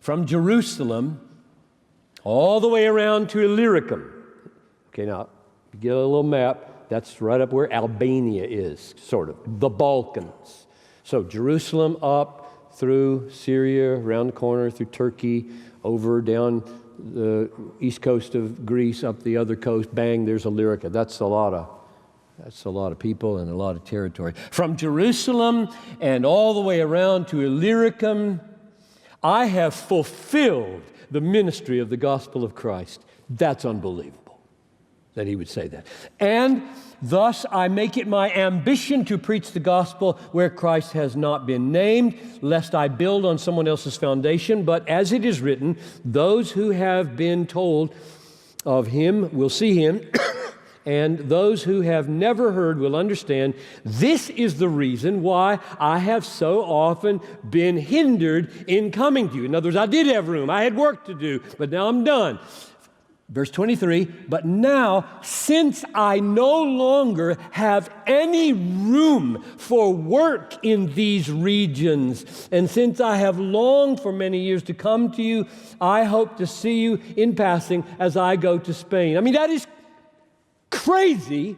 from Jerusalem all the way around to Illyricum. Okay, now, you get a little map. That's right up where Albania is, sort of, the Balkans. So Jerusalem up through Syria, around the corner, through Turkey, over down the east coast of Greece, up the other coast, bang, there's Illyricum. That's a lot of people and a lot of territory. From Jerusalem and all the way around to Illyricum, I have fulfilled the ministry of the gospel of Christ. That's unbelievable that he would say that. And thus I make it my ambition to preach the gospel where Christ has not been named, lest I build on someone else's foundation. But as it is written, those who have been told of him will see him, and those who have never heard will understand. This is the reason why I have so often been hindered in coming to you. In other words, I did have room. I had work to do, but now I'm done. Verse 23, but now, since I no longer have any room for work in these regions, and since I have longed for many years to come to you, I hope to see you in passing as I go to Spain. I mean, that is crazy.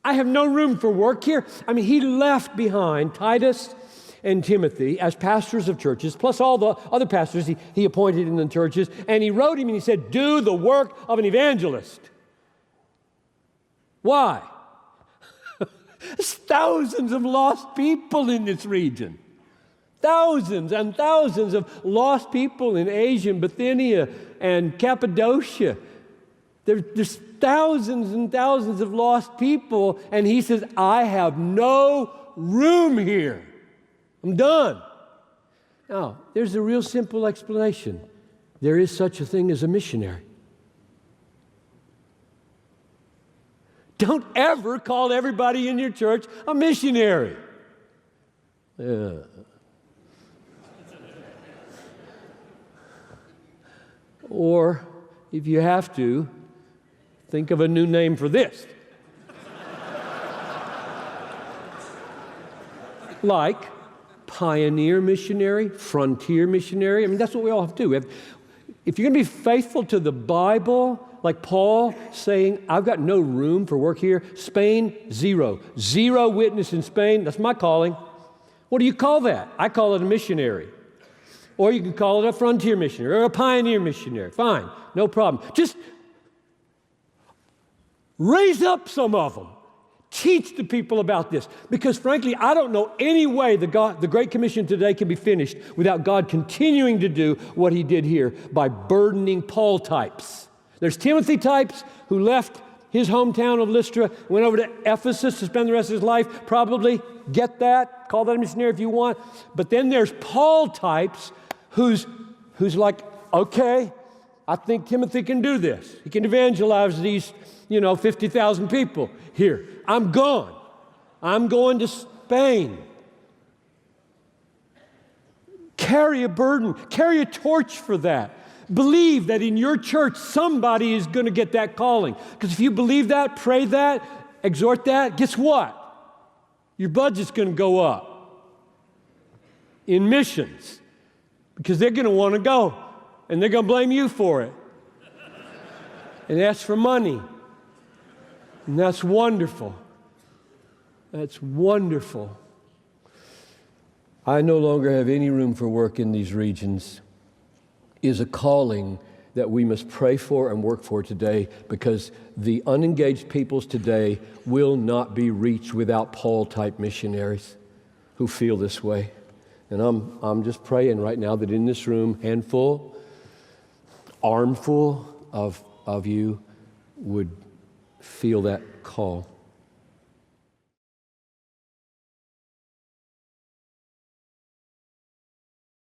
I have no room for work here. I mean, he left behind Titus and Timothy as pastors of churches, plus all the other pastors he appointed in the churches, and he wrote him and he said, do the work of an evangelist. Why? There's thousands of lost people in this region. Thousands and thousands of lost people in Asia and Bithynia and Cappadocia. There's thousands and thousands of lost people, and he says, I have no room here. I'm done. Now, there's a real simple explanation. There is such a thing as a missionary. Don't ever call everybody in your church a missionary. Or, if you have to, think of a new name for this. Like pioneer missionary, frontier missionary. I mean, that's what we all have to do. If you're going to be faithful to the Bible, like Paul saying, I've got no room for work here. Spain, zero. Zero witness in Spain. That's my calling. What do you call that? I call it a missionary. Or you can call it a frontier missionary or a pioneer missionary. Fine, no problem. Just raise up some of them. Teach the people about this. Because frankly, I don't know any way the Great Commission today can be finished without God continuing to do what he did here by burdening Paul types. There's Timothy types who left his hometown of Lystra, went over to Ephesus to spend the rest of his life. Probably get that. Call that a missionary if you want. But then there's Paul types who's like, okay, I think Timothy can do this. He can evangelize these 50,000 people. Here, I'm gone. I'm going to Spain. Carry a burden. Carry a torch for that. Believe that in your church, somebody is going to get that calling. Because if you believe that, pray that, exhort that, guess what? Your budget's going to go up in missions. Because they're going to want to go. And they're going to blame you for it. And ask for money. And that's wonderful. That's wonderful. I no longer have any room for work in these regions is a calling that we must pray for and work for today, because the unengaged peoples today will not be reached without Paul-type missionaries who feel this way. And I'm just praying right now that in this room, handful, armful of you would feel that call.